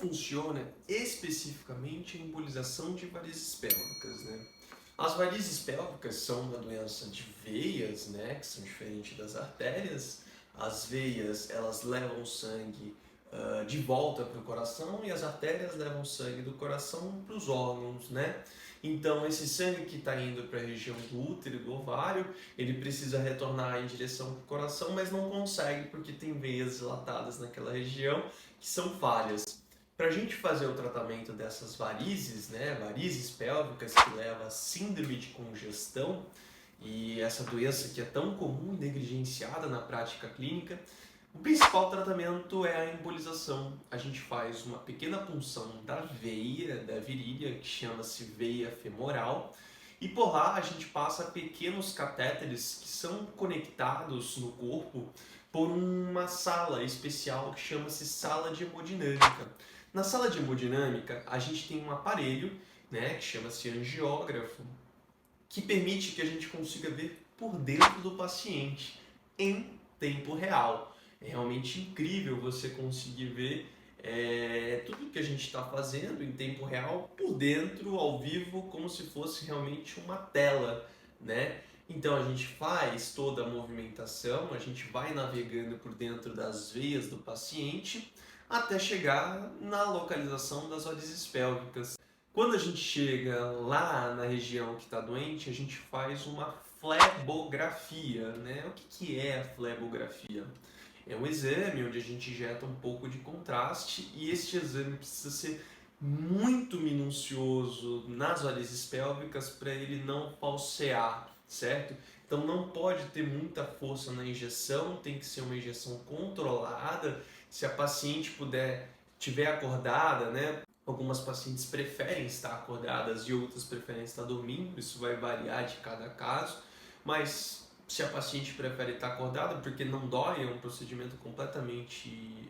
funciona especificamente a embolização de varizes pélvicas, né? As varizes pélvicas são uma doença de veias, né, que são diferentes das artérias. As veias, elas levam sangue de volta para o coração e as artérias levam sangue do coração para os órgãos, né? Então, esse sangue que está indo para a região do útero e do ovário, ele precisa retornar em direção para o coração, mas não consegue porque tem veias dilatadas naquela região que são falhas. Para a gente fazer o tratamento dessas varizes, né, varizes pélvicas que leva a síndrome de congestão, e essa doença que é tão comum e negligenciada na prática clínica, o principal tratamento é a embolização. A gente faz uma pequena punção da veia, da virilha, que chama-se veia femoral, e por lá a gente passa pequenos catéteres que são conectados no corpo por uma sala especial que chama-se sala de hemodinâmica. Na sala de hemodinâmica, a gente tem um aparelho, né, que chama-se angiógrafo, que permite que a gente consiga ver por dentro do paciente em tempo real. É realmente incrível você conseguir ver tudo que a gente está fazendo em tempo real, por dentro, ao vivo, como se fosse realmente uma tela, né? Então a gente faz toda a movimentação, a gente vai navegando por dentro das veias do paciente até chegar na localização das varizes pélvicas. Quando a gente chega lá na região que está doente, a gente faz uma flebografia, né? O que é a flebografia? É um exame onde a gente injeta um pouco de contraste e este exame precisa ser muito minucioso nas varizes pélvicas para ele não falsear, certo? Então não pode ter muita força na injeção, tem que ser uma injeção controlada. Se a paciente estiver acordada, né? Algumas pacientes preferem estar acordadas e outras preferem estar dormindo, isso vai variar de cada caso, mas se a paciente prefere estar acordada porque não dói, é um procedimento completamente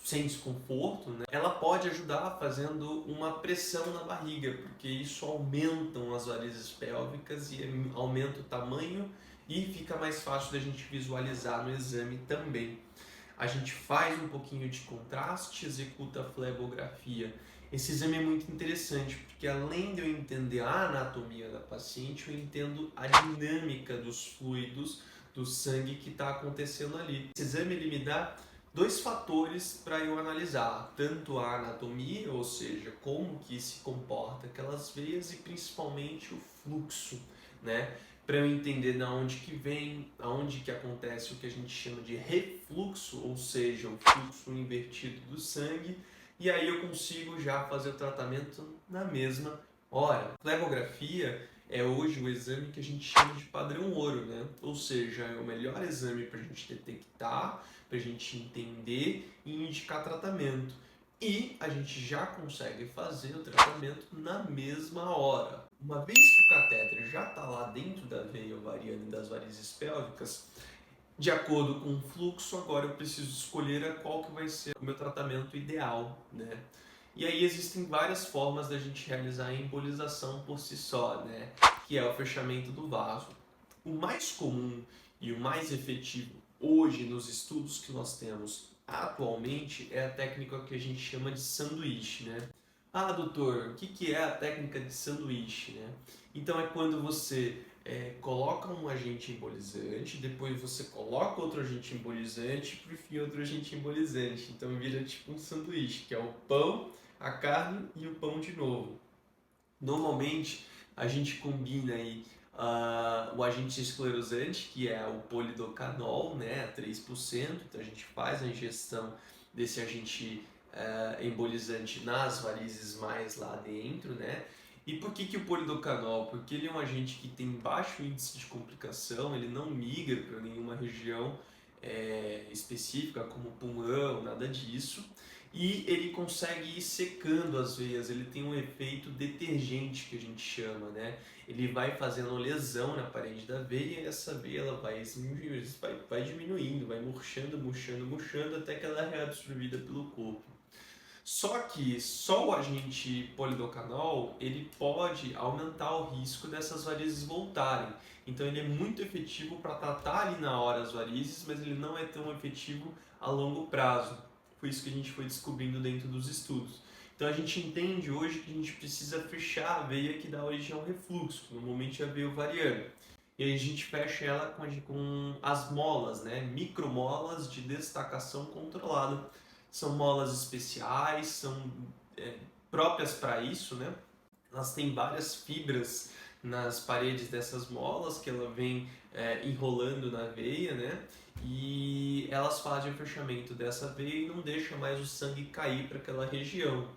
sem desconforto, né? Ela pode ajudar fazendo uma pressão na barriga, porque isso aumenta as varizes pélvicas e aumenta o tamanho e fica mais fácil da gente visualizar no exame também. A gente faz um pouquinho de contraste, executa a flebografia. Esse exame é muito interessante, porque além de eu entender a anatomia da paciente, eu entendo a dinâmica dos fluidos, do sangue que está acontecendo ali. Esse exame ele me dá dois fatores para eu analisar, tanto a anatomia, ou seja, como que se comporta aquelas veias e principalmente o fluxo, né? Para eu entender de onde que vem, aonde que acontece o que a gente chama de refluxo, ou seja, o fluxo invertido do sangue, e aí eu consigo já fazer o tratamento na mesma hora. A flebografia é hoje o exame que a gente chama de padrão ouro, né? Ou seja, é o melhor exame para a gente detectar, para a gente entender e indicar tratamento. E a gente já consegue fazer o tratamento na mesma hora. Uma vez que o catéter já está lá dentro da veia ovariana e das varizes pélvicas, de acordo com o fluxo, agora eu preciso escolher qual que vai ser o meu tratamento ideal, né? E aí existem várias formas da gente realizar a embolização por si só, né? Que é o fechamento do vaso. O mais comum e o mais efetivo hoje nos estudos que nós temos atualmente é a técnica que a gente chama de sanduíche, né? Ah, doutor, o que é a técnica de sanduíche, né? Então é quando você coloca um agente embolizante, depois você coloca outro agente embolizante e por fim outro agente embolizante. Então vira tipo um sanduíche, que é o pão, a carne e o pão de novo. Normalmente a gente combina aí o agente esclerosante, que é o polidocanol, né, 3%. Então a gente faz a ingestão desse agente embolizante nas varizes mais lá dentro, né? E por que o polidocanol? Porque ele é um agente que tem baixo índice de complicação, ele não migra para nenhuma região específica, como pulmão, nada disso. E ele consegue ir secando as veias, ele tem um efeito detergente que a gente chama, né? Ele vai fazendo lesão na parede da veia e essa veia ela vai diminuindo, vai murchando, até que ela é reabsorvida pelo corpo. Só que só o agente polidocanol ele pode aumentar o risco dessas varizes voltarem. Então ele é muito efetivo para tratar ali na hora as varizes, mas ele não é tão efetivo a longo prazo. foi isso que a gente foi descobrindo dentro dos estudos. Então a gente entende hoje que a gente precisa fechar a veia que dá origem ao refluxo, que normalmente é a veia ovariana. E aí a gente fecha ela com as molas, né? Micromolas de destacação controlada. São molas especiais, são próprias para isso, né? Elas têm várias fibras nas paredes dessas molas que ela vem enrolando na veia, né? E elas fazem o fechamento dessa veia e não deixa mais o sangue cair para aquela região.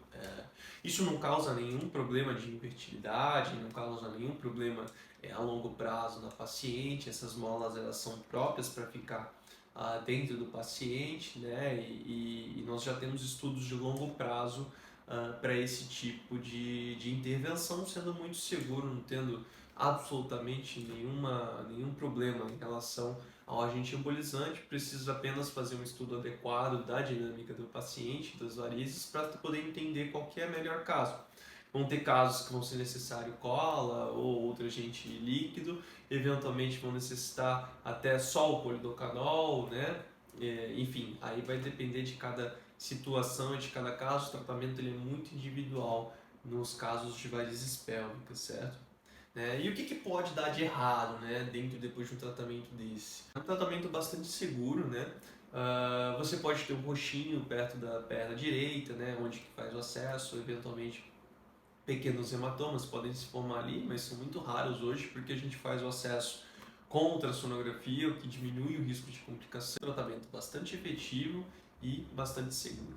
Isso não causa nenhum problema de infertilidade, não causa nenhum problema a longo prazo na paciente. Essas molas elas são próprias para ficar dentro do paciente, né? E nós já temos estudos de longo prazo para esse tipo de intervenção, sendo muito seguro, não tendo absolutamente nenhum problema em relação ao agente embolizante. Precisa apenas fazer um estudo adequado da dinâmica do paciente, das varizes, para poder entender qual que é o melhor caso. Vão ter casos que vão ser necessário cola ou outro agente líquido, eventualmente vão necessitar até só o polidocanol, né? Enfim, aí vai depender de cada situação e de cada caso. O tratamento ele é muito individual nos casos de varizes pélvicas, certo? E o que pode dar de errado, né, depois de um tratamento desse? É um tratamento bastante seguro, né? Você pode ter um roxinho perto da perna direita, né, onde que faz o acesso, eventualmente pequenos hematomas podem se formar ali, mas são muito raros hoje porque a gente faz o acesso com ultrassonografia, o que diminui o risco de complicação. É um tratamento bastante efetivo e bastante seguro.